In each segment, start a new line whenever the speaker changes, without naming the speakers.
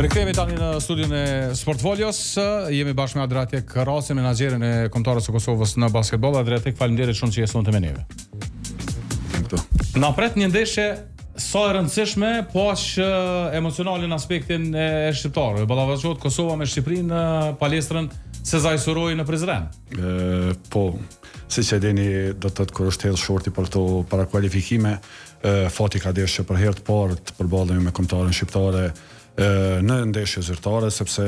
Rikthehemi tani në studion e Sportfolios. Jemi bashkë me Adriatik Rasin, menaxherin e kombëtarës së Kosovës në basketboll. Adriatik, faleminderit shumë që je sonte me neve. Na pret një ndeshje sa e rëndësishme, po aq emocionale në aspektin e shqiptarëve. Ballavaçohet Kosova me Shqipërinë në palestrën Sezai Suroi në Prizren.
Po, siç e dini, do të thotë kur është hedhur shorti për këto para kualifikime, fati ka deshë për herë të parë të përballemi me kombëtarën shqiptare në ndeshje zyrtare, sepse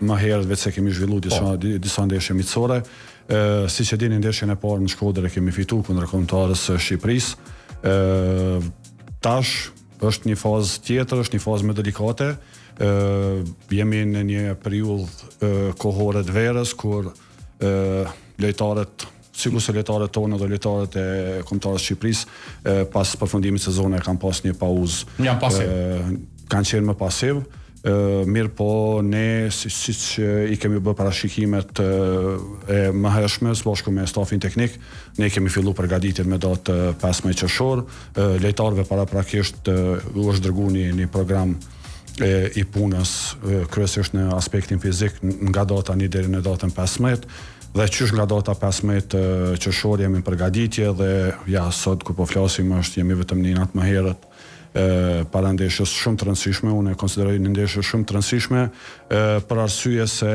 më herët vetë se kemi zhvilluar disa ndeshje miqësore. Siç e dini, ndeshjen e parë në Shkodër e kemi fituar kundër kombëtarës së Shqipërisë. Tash është një fazë tjetër, është një fazë më delikate. Jemi në një periudhë kohore të verës kur lojtarët, sikurse lojtarët tonë dhe lojtarët e kombëtarës së Shqipërisë pas përfundimit të sezonit kanë pas një pauzë.
Janë pasiv.
Kanë qenë më pasiv, mirë po ne siç i kemi bërë parashikimet e mëhershme së bashku me stafin teknik, ne kemi filluar përgatitjen me datë 15 qershor. Lojtarëve paraprakisht u është dërguar një program i punës kryesisht në aspektin fizik nga data 1 deri në datën 15. Dhe qysh nga data 15 qershor jemi në përgatitje dhe ja sot kur po flasim jemi vetëm një natë më herët para ndeshjes shumë të rëndësishme. Unë e konsideroj një ndeshje shumë të rëndësishme për arsye se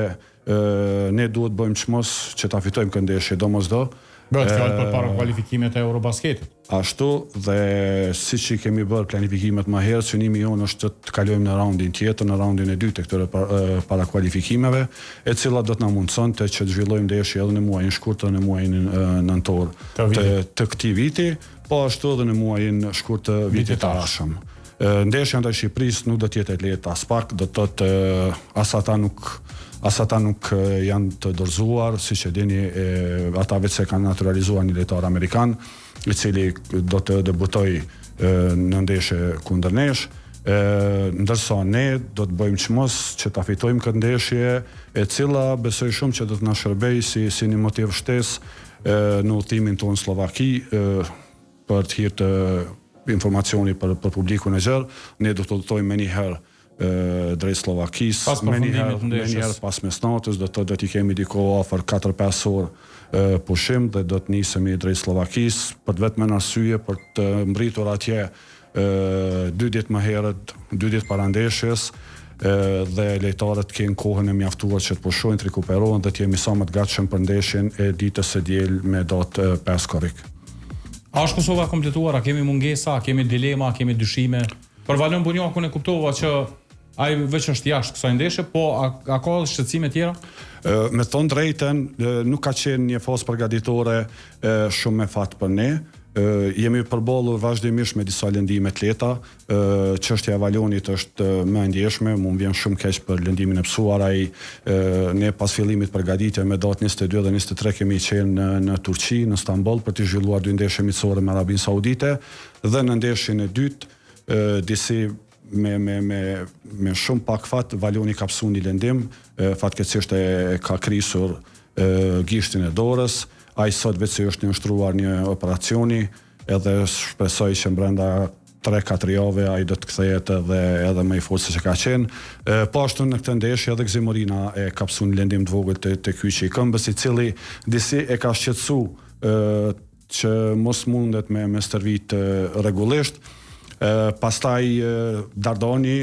ne duhet bëjmë çmos që ta fitojmë këtë ndeshje domosdo.
Bëhet fjalë për para kualifikimet e Eurobasketit.
Ashtu dhe siç i kemi bërë planifikimet më herët, synimi jonë është të kalojmë në raundin tjetër, në raundin e dytë të këtyre para kualifikimeve, e cila do të na mundsonte që të zhvillojmë ndeshje edhe në muajin shkurtër, në muajin nëntor të këtij viti, po ashtu edhe në muajin shkurt të vitit të ardhshëm. Ndeshja ndaj Shqipërisë nuk do të jetë e lehtë as pak, do të thotë as ata nuk janë të dorëzuar, siç e dini, ata vetë se kanë naturalizuar një lojtar amerikan, i cili do të debutojë në ndeshje kundër nesh, ndërsa ne do të bëjmë çmos që ta fitojmë këtë ndeshje, e cila besoj shumë që do të na shërbejë si një motiv shtesë në udhëtimin tonë në Slovaki, për të hir të informacioni për publikun e gjerë. Ne do të udhëtojmë më një herë drejt Slovakisë, më një herë pas mesnatës, do t'i kemi diku afër 4-5 orë pushim dhe do të nisemi drejt Slovakisë për vetëm në arsye për të mbritur atje 2 ditë më herët, 2 ditë para ndeshjes, dhe lojtarët kanë kohën e mjaftuar që të pushojnë, të rikuperohen dhe të jemi sa më të gatshëm për ndeshjen e ditës së diel me datë 5 korrik.
A është Kosova kompletuar, a kemi mungesa, a kemi dilema, a kemi dyshime? Për Valon Bunjakun e kuptova që ai veç është jashtë kësaj ndeshje, po a ka shqetësime tjera?
Me thonë drejtën, nuk ka qenë një fazë përgatitore shumë me fat për ne. Jemi përballur vazhdimisht me disa lëndime të lehta. Çështja e Valonit është më e ndjeshme, më vjen shumë keq për lëndimin e psuar. Ai ne pas fillimit përgatitje me datë 22 dhe 23 kemi qenë në Turqi, në Stamboll për të zhvilluar 2 ndeshje miqësore me Arabinë Saudite, dhe në ndeshjen e dytë disi me shumë pak fat Valoni ka psuar një lëndim, fatkeqësisht e ka krisur gishtin e dorës. Ai sot vetë është nështruar një operacioni, edhe shpresoj që brenda 3-4 javë ai do të kthehet edhe më i fortë se që ka qenë. Po ashtu në këtë ndeshje edhe Gzimorina e ka psuar një lëndim të vogël te kyçi i këmbës, i cili disi e ka shqetësuar që mos mundet me stërvit rregullisht. Pastaj Dardani,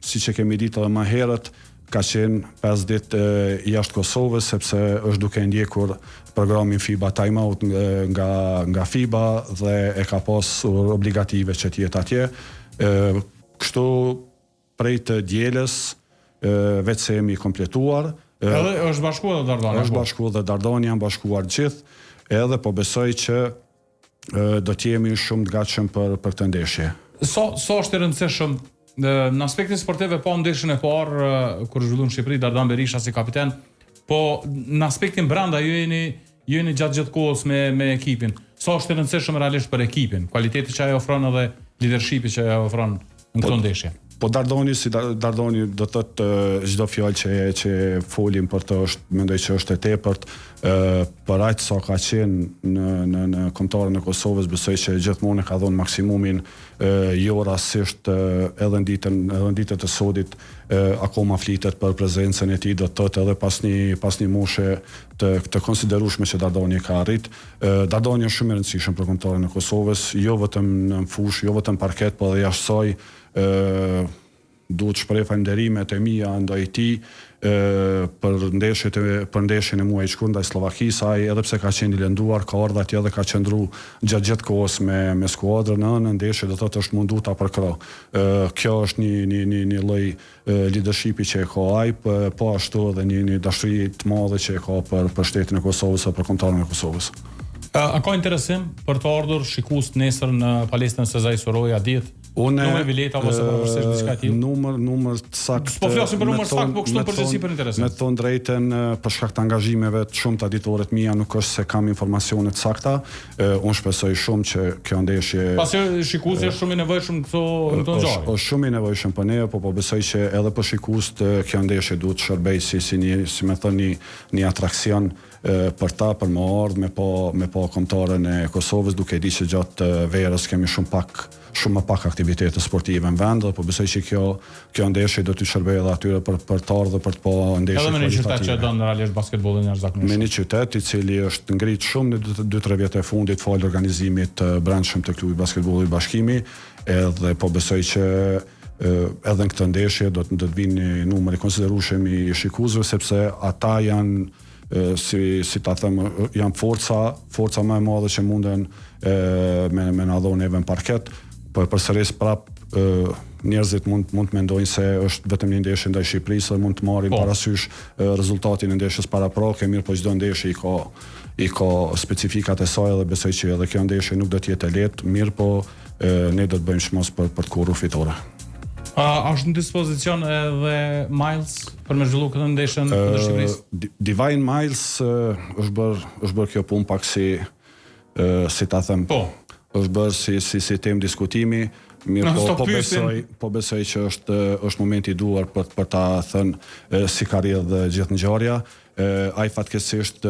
siç e kemi ditë edhe më herët, ka qenë 5 ditë jashtë Kosovës, sepse është duke ndjekur programin FIBA timeout nga FIBA dhe e ka pasur obligative që të jetë atje. Kështu prej të dielës vetë se jemi kompletuar.
Edhe është bashkuar dhe Dardani?
Është bashkuar dhe Dardani, janë bashkuar gjithë, edhe po besoj që do të jemi shumë të gatshëm për këtë ndeshje.
Sa është e rëndësishëm në aspektin sportiv, pa ndeshjen e parë kur zhvillon Shqipëri Dardan Berisha si kapiten, po në aspektin brenda ju jeni gjatë kohës me ekipin. Sa është e rëndësishëm realisht për ekipin, kvaliteti që ai ofron edhe leadershipi që ai ofron në këtë ndeshje?
Po Dardani do të thotë çdo fjalë që folim për të mendoj që është e tepërt, për aq sa ka qenë në kombëtarën e Kosovës, besoj që gjithmonë ka dhënë maksimumin, jo rastisht edhe në ditën e sodit akoma flitet për prezencën e tij, do të thotë edhe pas një moshe të konsiderueshme që Dardani ka arrit. Dardani është shumë i rëndësishëm për kombëtarën e Kosovës, jo vetëm në fushë, jo vetëm parket, por edhe jashtë saj. Duhet shpreh falënderimet e mia ndaj tij për ndeshjen e muajit shkurt ndaj Slovakisë, ai edhe pse ka qenë i lënduar, ka ardhur atje dhe ka qëndruar gjatë kohës me skuadrën në ndeshje, do thotë është mundu ta përkrah. Kjo është një lloj leadershipi që e ka ai, po ashtu edhe një dashuri të madhe që e ka për shtetin e Kosovës apo për kombëtarën e Kosovës.
A ka interesim për të ardhur shikues nesër në palestën Sezai Soroja diet? Numër bileta ose përveçse diçka tjetër?
Numër të saktë.
Po flasim për numër të saktë, po kështu përgjithësi për interesim.
Me të thënë drejtën, për shkak të angazhimeve të shumta ditore të mia, nuk është se kam informacione të sakta. Unë shpresoj shumë që kjo ndeshje. Pasi
shikuesi është shumë i nevojshëm këto ngjarje.
Është shumë i nevojshëm për ne, po besoj që edhe për shikuesit kjo ndeshje duhet të shërbejë si më thoni një atraksion për ta, për më ardhë me po kombëtarën e Kosovës, duke di që gjatë verës kemi shumë më pak aktivitete sportive në vend, po besoj që kjo ndeshje do të shërbejë edhe atyre për të ardhur për të po ndeshje
edhe me një qytet që don realisht basketbollin jashtëzakonisht.
Me një qytet i cili është ngrit shumë në 2-3 vjet e fundit fal organizimit të brendshëm të klubi basketbollit Bashkimi, edhe po besoj që edhe në këtë ndeshje do të vinë numër i konsiderueshëm i shikuesve, sepse ata janë si ta them, janë forca më e madhe që munden me na dhënë neve në parket, por përsëris prap njerëzit mund të mendojnë se është vetëm një ndeshje ndaj Shqipërisë dhe mund të marrin parasysh rezultatin e ndeshjes paraprake, mirë po çdo ndeshje i ka specifikat e saj dhe besoj që edhe kjo ndeshje nuk do të jetë e lehtë, mirë po ne do të bëjmë shmos për të kurrë fitore.
Është në dispozicion edhe Miles për me zhvillu këtë ndeshje në Shqipërisë?
Divine Miles është bërë kjo punë pak si ta them. Është bërë si temë diskutimi, mirë po besoj që është momenti i duar për ta thënë si ka rrjedhë gjithë ngjarja. Ai fatkeqësisht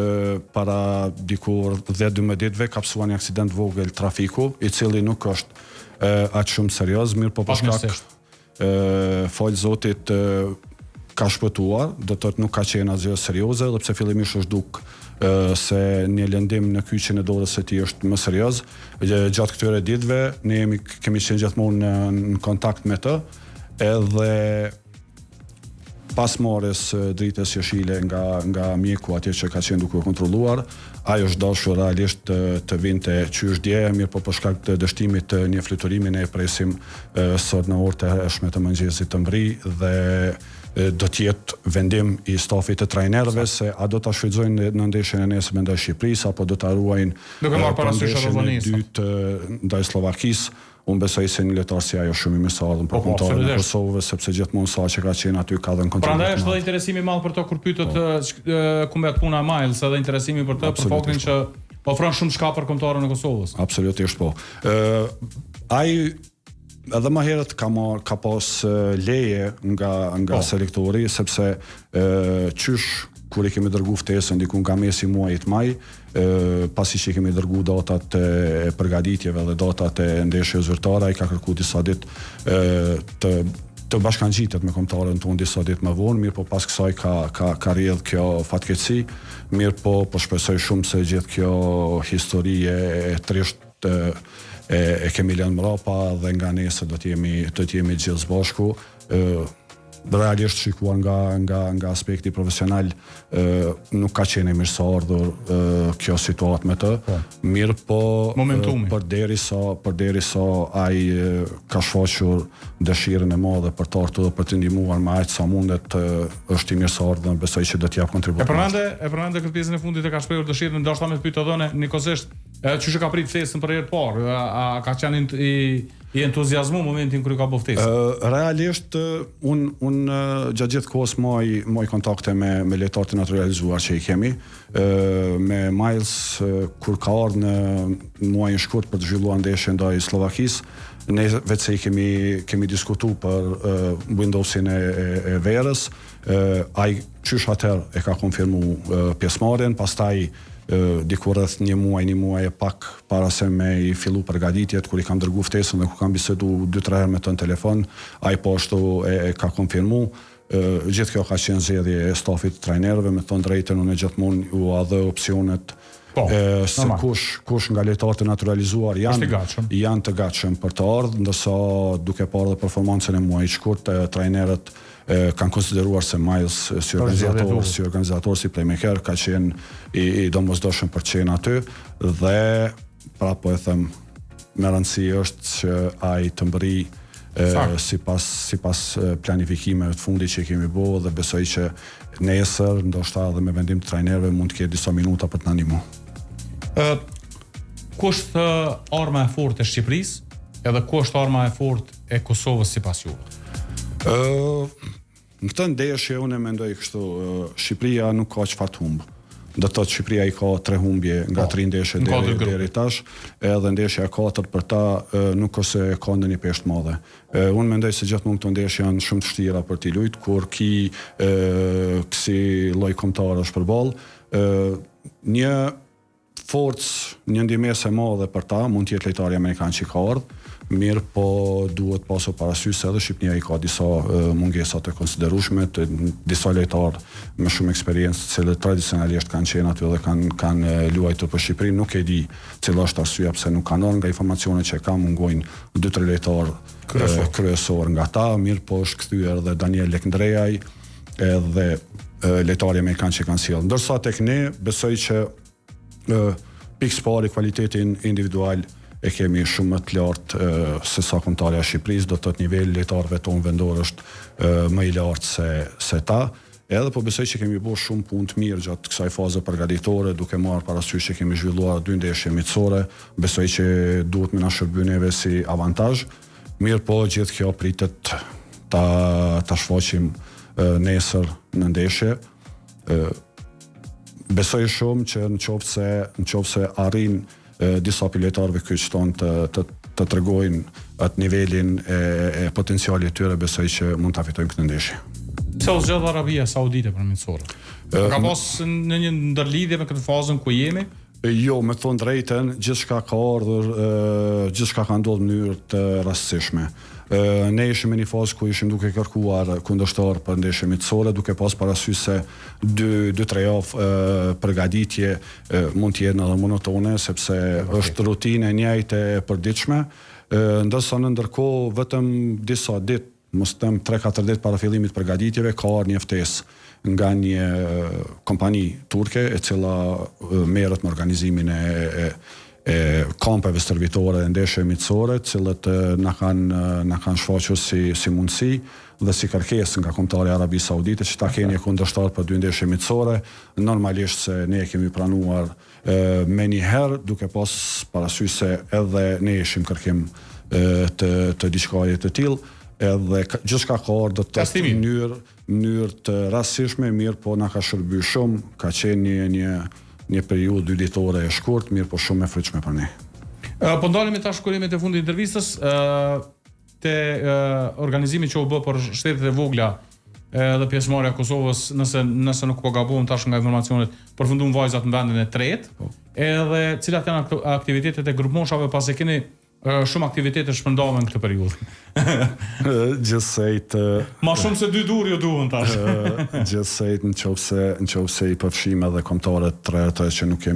para dikur 10-12 ditëve ka pasur një aksident vogël trafiku, i cili nuk është aq shumë serioz, mirë po për shkak fal Zotit ka shpëtuar, do të thotë nuk ka qenë asgjë serioze, edhe pse fillimisht është duk se një lëndim në kyçin e dorës së tij është më serioz. Gjatë këtyre ditëve ne kemi qenë gjithmonë në kontakt me të, edhe pas marrjes dritës jeshile nga mjeku atje që ka qenë duke kontrolluar, ai është dashur realisht të vinte qysh dje, mirë po për shkak të dështimit të një fluturimi ne e presim sot në orët e hershme të mëngjesit të mbri dhe do të jetë vendim i stafit të trajnerëve se a do ta shfrytëzojnë në ndeshjen e nesërme ndaj Shqipërisë apo do ta ruajnë për ndeshjen e dytë ndaj Slovakisë. Unë besoj se një lojtar si ajo shumë i mirëseardhur për kombëtarën e Kosovës, sepse gjithmonë sa që ka qenë aty ka dhënë kontribut.
Prandaj është edhe interesimi i madh për to kur pyetet ku mbet puna Miles, edhe interesimi për të për faktin që ofron shumë çka për kombëtarën e Kosovës.
Absolutisht po. Ai edhe më herët ka pas leje nga selektori, sepse qysh kur i kemi dërgu ftesën diku nga mesi muajit maj, pasi që i kemi dërgu datat e përgatitjeve dhe datat e ndeshjeve zyrtare, ai ka kërkuar disa ditë të bashkangjitet me kombëtarën tonë disa ditë më vonë, mirë po pas kësaj ka rrjedh kjo fatkeqësi, mirë po shpresoj shumë se gjithë kjo histori e trisht e kemi lënë mbrapa dhe nga nesër do të jemi gjithë së bashku. Realisht shikuar nga aspekti profesional nuk ka qenë mirëseardhur kjo situatë me të, mirë po përderisa ai ka shfaqur dëshirën e madhe për të ardhur dhe për të ndihmuar me aq sa mundet, është i mirëseardhur dhe besoj që do të jap kontribut.
E përmendë këtë pjesën e fundit e ka shprehur dëshirën, ndoshta me të pyetë dhënë nikosisht çu ka prit ftesën për herë të parë, a ka qenë i entuziazmu momentin kur ka bërë ftesën?
Realisht unë gjatë gjithë kohës moj kontakte me lojtarët e naturalizuar që i kemi, me Miles kur ka ardhur në muajin shkurt për të zhvilluar ndeshjen ndaj Slovakisë, ne vetë se i kemi diskutuar për Windowsin e verës, ai qysh atëherë e ka konfirmuar pjesëmarrjen, pastaj diku rreth një muaj e pak para se me I fillu përgatitjet, kur I kam dërgu ftesën dhe kur kam bisedu 2-3 herë me të në telefon, ai po ashtu e ka konfirmu. Gjithë kjo ka qenë zgjedhje e stafit të trajnerëve, me thënë drejtën unë gjithmonë u dha opsionet se kush nga lojtarët e naturalizuar janë të gatshëm për të ardhur, ndërsa duke parë dhe performancën e muajit shkurt, trajnerët kanë konsideruar se Miles si organizator, si playmaker, ka qenë I domosdoshëm për të qenë aty, dhe pra po e them, me rëndësi është që ai të mbërri sipas planifikimeve të fundit që kemi bërë, dhe besoj që nesër, ndoshta edhe me vendim të trajnerëve, mund të ketë disa minuta për të na ndihmuar.
Ku është arma e fortë e Shqipërisë, edhe ku është arma e fortë e Kosovës sipas juve?
Në këtë ndeshje unë mendoj kështu, Shqipëria nuk ka çfarë të humbë. Do të thotë Shqipëria I ka 3 humbje nga 3 ndeshje deri tash, edhe ndeshja e 4 për ta nuk është se ka ndonjë peshë madhe. Unë mendoj se gjithmonë këto ndeshje janë shumë të vështira për t'i luajtur, kur kësi lloj kombëtarësh përballë, një forcë, një ndihmëse e madhe për ta mund të jetë lojtari amerikan që ka ardhur, mirë po duhet pasur parasysh se edhe Shqipëria I ka disa mungesa të konsiderueshme, të disa lojtarë me shumë eksperiencë, të cilët tradicionalisht kanë qenë aty dhe kanë luajtur për Shqipërinë. Nuk e di cila është arsyeja pse nuk kanë ardhur, nga informacionet që kam mungojnë 2-3 lojtarë kryesor nga ta, mirë po është kthyer edhe Daniel Lekndrejaj edhe lojtari amerikan që kanë sjellë. Ndërsa tek ne besoj që pikë pari kualitetin individual e kemi shumë më të lartë se sa kombëtarja e Shqipërisë, do të thotë niveli lojtarëve tonë vendor është më I lartë se ta. Edhe po besoj që kemi bërë shumë punë të mirë gjatë kësaj faze përgatitore, duke marrë parasysh që kemi zhvilluar 2 ndeshje miqësore, besoj që duhet me na shërbyer neve si avantazh. Mirë po gjithë kjo pritet ta shfaqim nesër në ndeshje. Besoj shumë që në qoftë se arrin disa lojtarëve kyçton të tregojnë atë nivelin e potencialit tyre, besoj që mund ta fitojmë këtë ndeshje.
Pse u zgjodh Arabia Saudite për miqësorë? Ka pas në një ndërlidhje me këtë fazën ku jemi?
Jo, me thonë drejtën, gjithçka ka ardhur, gjithçka ka ndodhur në mënyrë të rastësishme. Ne ishim në një fazë ku ishim duke kërkuar kundërshtar për ndeshje miqësore, duke pas parasysh se 2-3 javë përgatitje mund të jenë edhe monotone, sepse është rutinë e njëjtë e përditshme, ndërsa në ndërkohë vetëm disa ditë, mos them 3-4 ditë para fillimit të përgatitjeve, ka ardhur një ftesë nga një kompani turke e cila merret me organizimin e kampeve servitore dhe ndeshje miqësore, të cilët na kanë shfaqur si mundësi dhe si kërkesë nga kombëtari Arabi Saudite që ta kenë një kundërshtar për 2 ndeshje miqësore. Normalisht se ne e kemi pranuar me një herë, duke pas parasysh se edhe ne ishim kërkim të diçkaje të tillë, edhe gjithçka ka ardhur do të thotë në mënyrë të rastësishme, mirë po na ka shërbyer shumë, ka qenë një periudhë 2 ditore e shkurt, mirë po shumë e frytshme për ne.
Po ndalemi tash kurimet e fundit të intervistës te organizimi që u bë për shtetet e vogla dhe pjesëmarrja e Kosovës, nëse nuk po gabojmë tash nga informacionet, përfunduan vajzat në vendin e 3, edhe cilat janë aktivitetet e grupmoshave pas e keni shumë aktivitete shpërndame në këtë periudhë.
Gjithsejt
ma shumë se 2 dur ju duhen tash.
Gjithsejt nëse I përfshim edhe kombëtarët 3 që nuk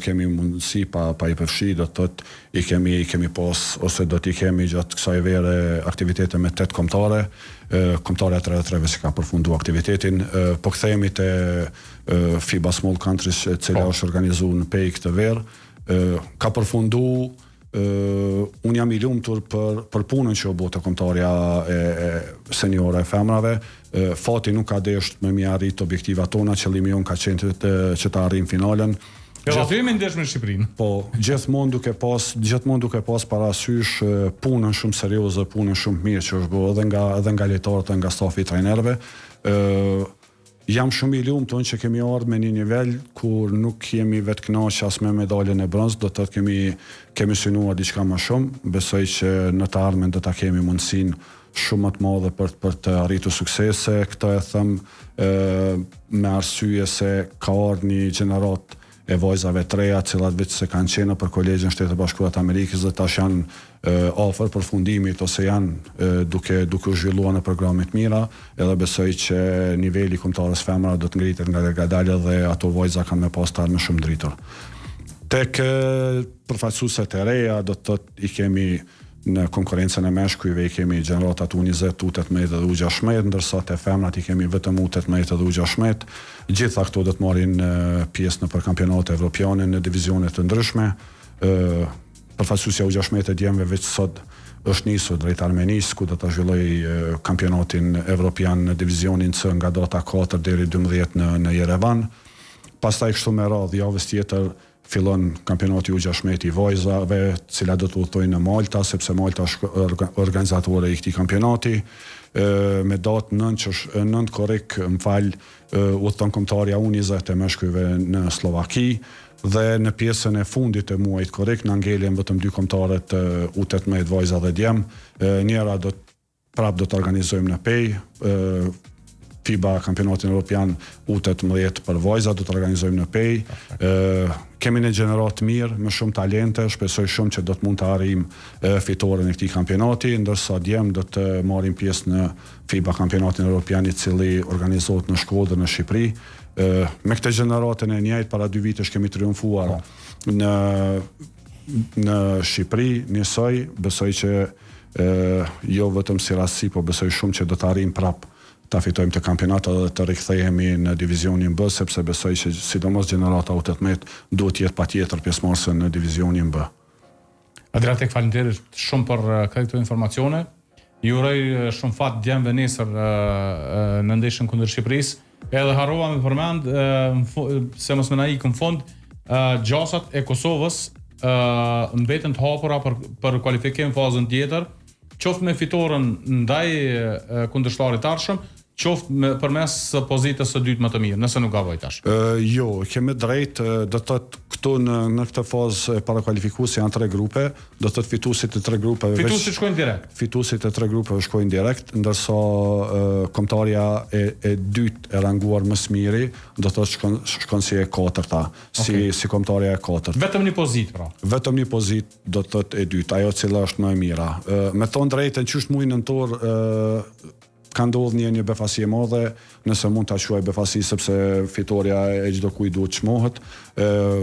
kemi mundësi pa I përfshi, do të thotë I kemi pas ose do t'i kemi gjatë kësaj vere aktivitete me 8 kombëtare. Kombëtarja 3-3 si ka përfunduar aktivitetin. Po kthehemi te FIBA Small Countries, e cila është organizuar në Pej këtë verë. Ka përfunduar. Unë jam I lumtur për punën që u bë te kombëtarja e seniore e femrave. Fati nuk ka deshur me mi arrit objektivat tona, qëllimi jon ka qenë që ta arrijmë finalen.
Jo, aty jemi ndesh me Shqipërinë.
Po, gjithmonë duke pas parasysh punën shumë serioze, punën shumë mirë që është bërë edhe nga lojtarët dhe nga stafi I trajnerëve. Jam shumë I lumtur që kemi ardhur me një nivel kur nuk jemi vetë kënaqur as me medaljen e bronz, do të thotë kemi synuar diçka më shumë. Besoj që në të ardhmen do ta kemi mundësinë shumë më të madhe për të arritur suksese. Këtë e them me arsye se ka ardhur një gjenerat e vajzave të reja, cilat vetë se kanë qenë për Kolegjin Shtetet Bashkuara të Amerikës dhe tash janë afër përfundimit ose janë duke u zhvilluar në programe të mira, edhe besoj që niveli kombëtarës femra do të ngritet nga gadalë dhe ato vajza kanë me pas të ardhmë shumë dritur. Tek përfaqësuesit e reja do të thotë i kemi në konkurrencën e meshkujve i kemi gjeneratat U20, U18 dhe U16, ndërsa te femrat i kemi vetëm U18 dhe U16. Gjitha këto do të marrin pjesë në kampionate evropiane në divizione të ndryshme. Përfaqësuesja U16 e djemve veç sot është nisur drejt Armenisë, ku do të zhvilloj kampionatin evropian në divizionin C nga data 4 deri 12 në Yerevan. Pastaj kështu me radhë javës tjetër fillon kampionati U16 i vajzave, cila do të udhtojnë në Malta, sepse Malta është organizatore i këtij kampionati. Me datë 9 korrik, udhton kombëtarja U20 e meshkujve në Slovaki dhe në pjesën e fundit të muajit korrik na ngelen vetëm 2 kombëtarët U18 vajza dhe djem. Njëra do të organizojmë në Pej, FIBA kampionatin evropian U18 për vajza do të organizojmë në Pej. Kemi një gjenerat mirë me shumë talente, shpresoj shumë që do të mund të arrijm fitoren e këtij kampionati, ndërsa djem do të marrim pjesë në FIBA kampionatin evropian i cili organizohet në Shkodër në Shqipëri. Me këtë gjeneratën e njëjtë para 2 vitesh kemi triumfuar në Shqipëri, njësoj, besoj që jo vetëm si rastësi, po besoj shumë që do të arrijm prap ta fitojmë të kampionata dhe të rikthehemi në divizionin B, sepse besoj që sidomos gjenerata U18 duhet jetë patjetër pjesëmarrëse në divizionin B.
Adriatek, faleminderit shumë për këto informacione. Ju uroj shumë fat djemve nesër në ndeshjen kundër Shqipërisë. Edhe harrova me përmend se mos më na ikën fund, gjasat e Kosovës mbeten të hapura për kualifikim fazën tjetër, qoftë me fitoren ndaj kundërshtarit arshëm, qoftë përmes pozitës së dytë më të mirë, nëse nuk gaboj tash.
Jo, kemi drejt, do të thotë këtu në këtë fazë parakualifikuese janë 3 grupe, do të thotë fituesit e 3 grupeve.
Fituesit shkojnë direkt.
Fituesit e 3 grupeve shkojnë direkt, ndërsa kombëtarja e dytë e ranguar më së miri, do të thotë shkon si e katërta, si kombëtarja e katërt.
Vetëm një pozitë pra.
Vetëm një pozitë do të thotë e dytë, ajo cila është më e mira. Me thonë drejtën çysh muaj nëntor ka ndodhur një befasi e madhe, nëse mund ta quaj befasi, sepse fitoria e çdo kujt duhet çmohet.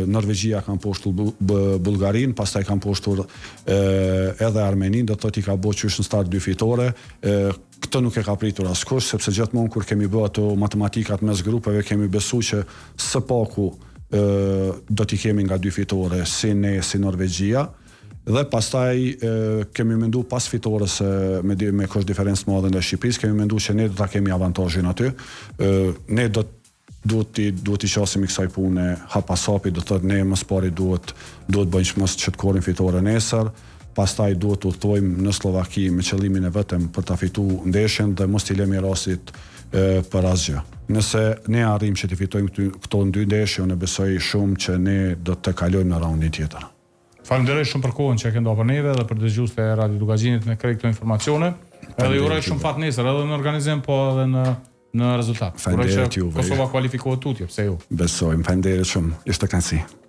Norvegjia kanë poshtur Bullgarin, pastaj kanë poshtur edhe Armenin, do të thotë i ka bërë qysh në start 2 fitore. Këtë nuk e ka pritur askush, sepse gjithmonë kur kemi bërë ato matematikat mes grupeve, kemi besuar që së paku do t'i kemi nga 2 fitore, si ne, si Norvegjia. Dhe pastaj kemi mendu pas fitores me kosh diferencë të madhe ndaj Shqipërisë, kemi mendu që ne do ta kemi avantazhin aty. Ne duhet i qasim i kësaj pune hap pas hapi, do thotë ne më pari duhet bëjmë mos që të korrim fitore nesër, pastaj duhet të udhtojmë në Slovaki me qëllimin e vetëm për ta fituar ndeshjen dhe mos t'i lëmi rastit për asgjë. Nëse ne arrijmë që të fitojmë këto 2 ndeshje, unë besoj shumë që ne do të kalojmë në raundin tjetër.
Falenderoj shumë për kohën që e ke nda për neve dhe për dëgjuesve e Radio Dugaxhinit me këto informacione. Edhe ju uroj shumë fat nesër, edhe në organizim, po edhe në rezultat. Uroj që Kosova kualifikohet tutje, pse jo?
Besojmë, falenderoj shumë. Ishte kënaqësi.